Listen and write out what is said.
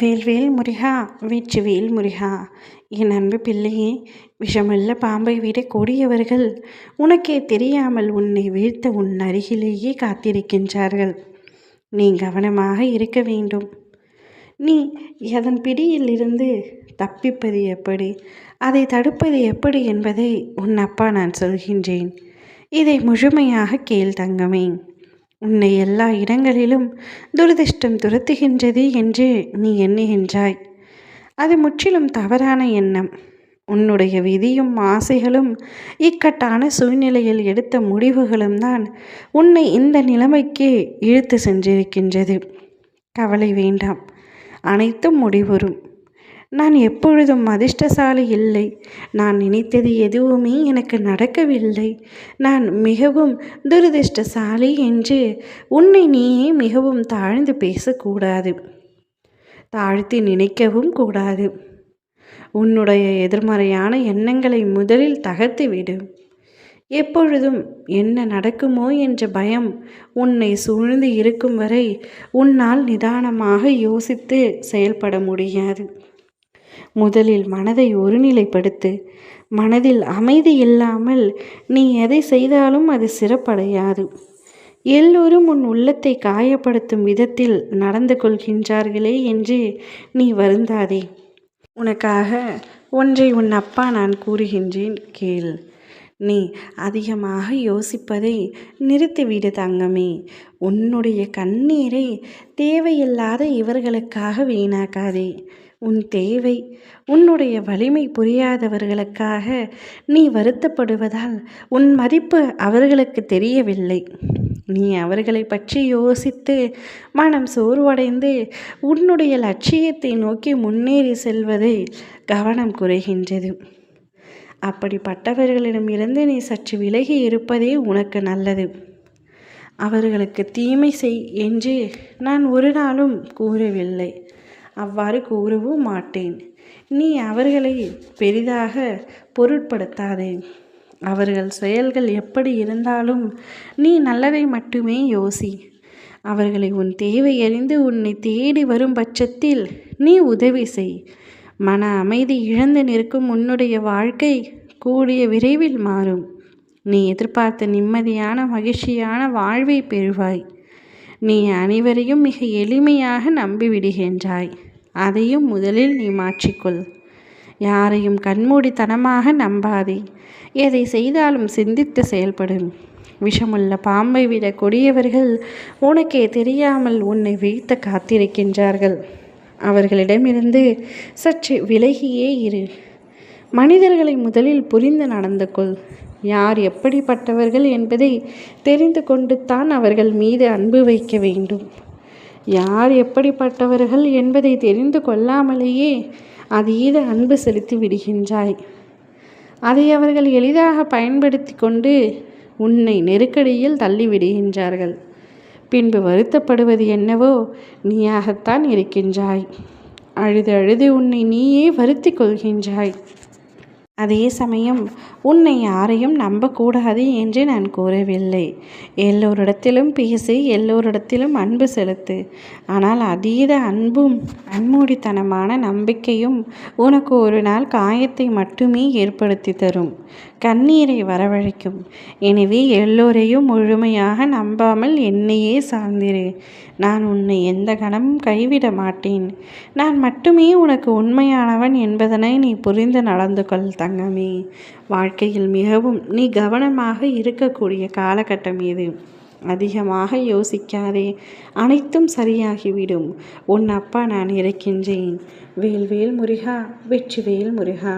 வேல்வேல் முருகா வெற்றிவேல் முருகா. என் அன்பு பிள்ளையே, விஷமுள்ள பாம்பை விட கொடியவர்கள் உனக்கே தெரியாமல் உன்னை வீழ்த்த உன் அருகிலேயே காத்திருக்கின்றார்கள். நீ கவனமாக இருக்க வேண்டும். நீ அதன் பிடியில் இருந்து தப்பிப்பது எப்படி, அதை தடுப்பது எப்படி என்பதை உன் அப்பா நான் சொல்கின்றேன். இதை முழுமையாக கேள் தங்கமே. உன்னை எல்லா இடங்களிலும் துரதிர்ஷ்டம் துரத்துகின்றது என்று நீ எண்ணுகின்றாய். அது முற்றிலும் தவறான எண்ணம். உன்னுடைய விதியும் ஆசைகளும் இக்கட்டான சூழ்நிலையில் எடுத்த முடிவுகளும் தான் உன்னை இந்த நிலைமைக்கு இழுத்து சென்றிருக்கின்றது. கவலை வேண்டாம், அனைத்தும் முடிவுறும். நான் எப்பொழுதும் அதிர்ஷ்டசாலி இல்லை. நான் நினைத்தது எதுவுமே எனக்கு நடக்கவில்லை. நான் மிகவும் துரதிர்ஷ்டசாலி என்று உன்னை நீயே மிகவும் தாழ்ந்து பேசக்கூடாது, தாழ்த்தி நினைக்கவும் கூடாது. உன்னுடைய எதிர்மறையான எண்ணங்களை முதலில் தகர்த்துவிடு. எப்பொழுதும் என்ன நடக்குமோ என்ற பயம் உன்னை சூழ்ந்து இருக்கும் வரை உன்னால் நிதானமாக யோசித்து செயல்பட முடியாது. முதலில் மனதை ஒருநிலைப்படுத்து. மனதில் அமைதி இல்லாமல் நீ எதை செய்தாலும் அது சிறப்படையாது. எல்லோரும் உன் உள்ளத்தை காயப்படுத்தும் விதத்தில் நடந்து கொள்கின்றார்களே என்று நீ வருந்தாதே. உனக்காக ஒன்றை உன் அப்பா நான் கூறுகின்றேன், கேள். நீ அதிகமாக யோசிப்பதை நிறுத்திவிடு தங்கமே. உன்னுடைய கண்ணீரை தேவையில்லாத இவர்களுக்காக வீணாக்காதே. உன் தேவை உன்னுடைய வலிமை புரியாதவர்களுக்காக நீ வருத்தப்படுவதால் உன் மதிப்பு அவர்களுக்கு தெரியவில்லை. நீ அவர்களை பற்றி யோசித்து மனம் சோர்வடைந்து உன்னுடைய லட்சியத்தை நோக்கி முன்னேறி செல்வதை கவனம் குறைகின்றது. அப்படிப்பட்டவர்களிடமிருந்து நீ சற்று விலகி இருப்பதே உனக்கு நல்லது. அவர்களுக்கு தீமை செய் என்று நான் ஒரு நாளும் கூறவில்லை, அவ்வாறு கூறவும் மாட்டேன். நீ அவர்களை பெரிதாக பொருட்படுத்தாதே. அவர்கள் செயல்கள் எப்படி இருந்தாலும் நீ நல்லதை மட்டுமே யோசி. அவர்களை உன் தேவை அறிந்து உன்னை தேடி வரும் பட்சத்தில் நீ உதவி செய். மன அமைதி இழந்து நிற்கும் உன்னுடைய வாழ்க்கை கூடிய விரைவில் மாறும். நீ எதிர்பார்த்த நிம்மதியான மகிழ்ச்சியான வாழ்வை பெறுவாய். நீ அனைவரையும் மிக எளிமையாக நம்பிவிடுகின்றாய். அதையும் முதலில் நீ மாற்றிக்கொள். யாரையும் கண்மூடித்தனமாக நம்பாதே. எதை செய்தாலும் சிந்தித்து செயல்படும். விஷமுள்ள பாம்பை விட கொடியவர்கள் உனக்கே தெரியாமல் உன்னை வீழ்த்த காத்திருக்கின்றார்கள். அவர்களிடமிருந்து சற்று விலகியே இரு. மனிதர்களை முதலில் புரிந்து நடந்து கொள். யார் எப்படிப்பட்டவர்கள் என்பதை தெரிந்து கொண்டு தான் அவர்கள் மீது அன்பு வைக்க வேண்டும். யார் எப்படிப்பட்டவர்கள் என்பதை தெரிந்து கொள்ளாமலேயே அதீத அன்பு செலுத்தி விடுகின்றாய். அதை அவர்கள் எளிதாக பயன்படுத்தி கொண்டு உன்னை நெருக்கடியில் தள்ளிவிடுகின்றார்கள். பின்பு வருத்தப்படுவது என்னவோ நீயாகத்தான் இருக்கின்றாய். அழுது அழுது உன்னை நீயே வருத்தி கொள்கின்றாய். அதே சமயம் உன்னை யாரையும் நம்பக்கூடாது என்று நான் கூறவில்லை. எல்லோரிடத்திலும் பேசி எல்லோரிடத்திலும் அன்பு செலுத்து. ஆனால் அதீத அன்பும் அன்மூடித்தனமான நம்பிக்கையும் உனக்கு ஒரு நாள் காயத்தை மட்டுமே ஏற்படுத்தி தரும், கண்ணீரை வரவழைக்கும். எனவே எல்லோரையும் முழுமையாக நம்பாமல் என்னையே சார்ந்திரு. நான் உன்னை எந்த கணமும் கைவிட மாட்டேன். நான் மட்டுமே உனக்கு உண்மையானவன் என்பதனை நீ புரிந்து நடந்து கொள் தங்கமே. வாழ்க்கையில் மிகவும் நீ கவனமாக இருக்கக்கூடிய காலகட்டம் இது. அதிகமாக யோசிக்காதே, அனைத்தும் சரியாகிவிடும். உன் அப்பா நான் இருக்கின்றேன். வேல்வேல் முருகா வெற்றிவேல் முருகா.